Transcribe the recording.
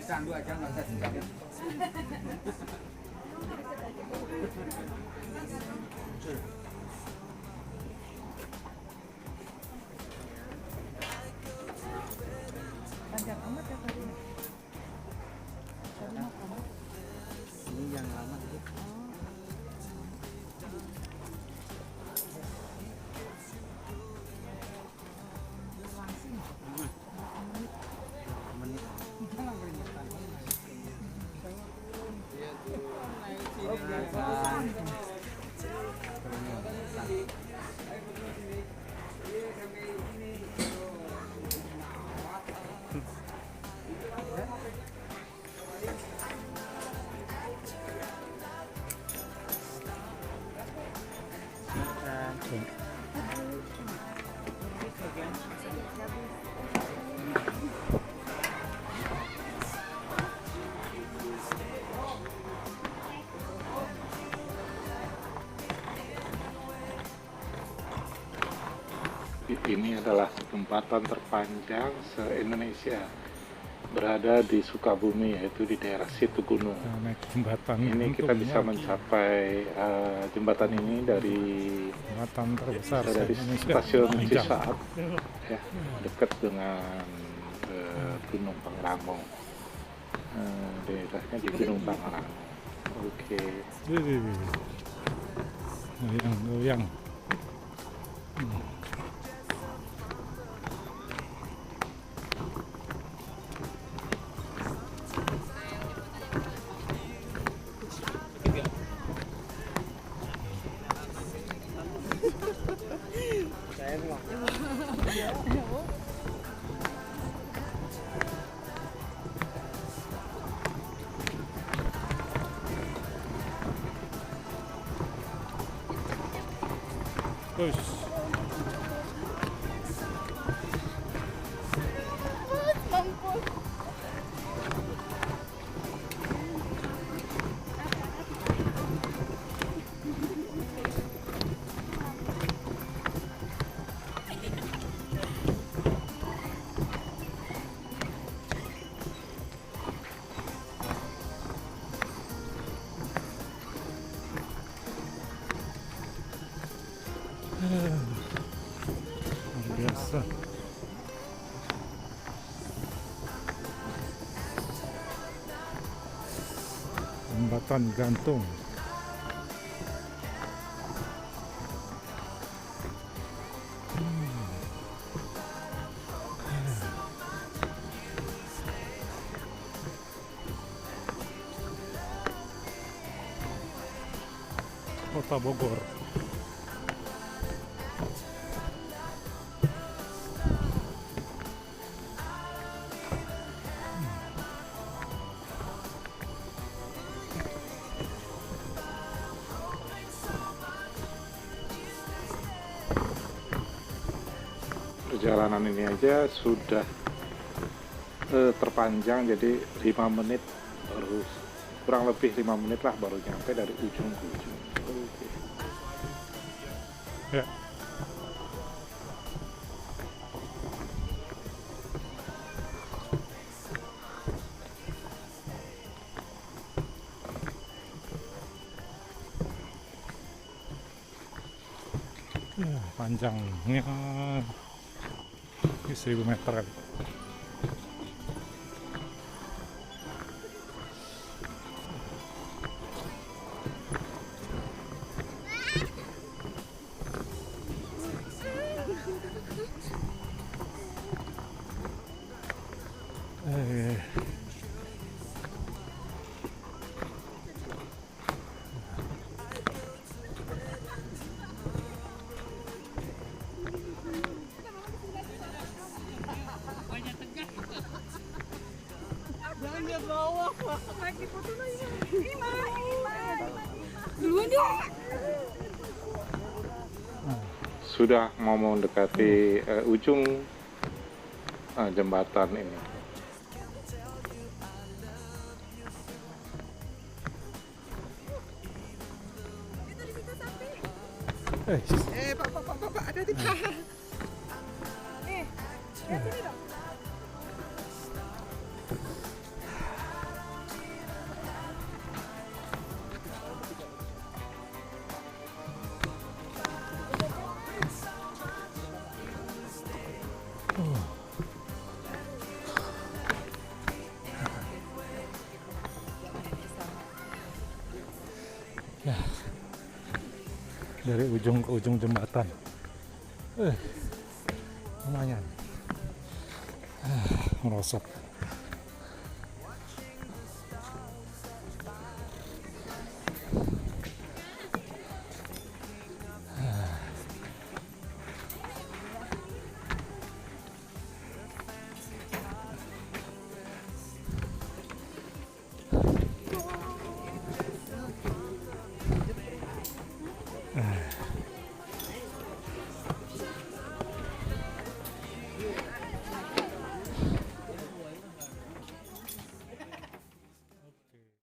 Candu aja nggak usah dicampur. Panjang amat ya tadi. Ini yang lama tuh. Ini adalah jembatan terpanjang se-Indonesia, berada di Sukabumi, yaitu di daerah Situ Gunung. Naik jembatan Ini kita bisa mencapai jembatan ini dari jembatan terbesar dari se-Indonesia. stasiun Panjang. Cisaat, ya, dekat dengan Gunung Pangrango. Daerahnya di Gunung Pangrango. Oke. Wih, goyang. Push. Luar biasa. Jembatan gantung. Kota Bogor. Perjalanan ini aja sudah terpanjang, jadi 5 menit baru, kurang lebih 5 menit lah baru nyampe dari ujung ke ujung. Oke. Ya. Panjangnya 1000 meter kali. Jangan dia bawah, lagi foto lagi. Ima. Duluan dong. Sudah mau mendekati ujung jembatan ini. Pak, ada di paha. Lihat sini dong. Ya. Dari ujung ke ujung jembatan. Lumayan. Merosot.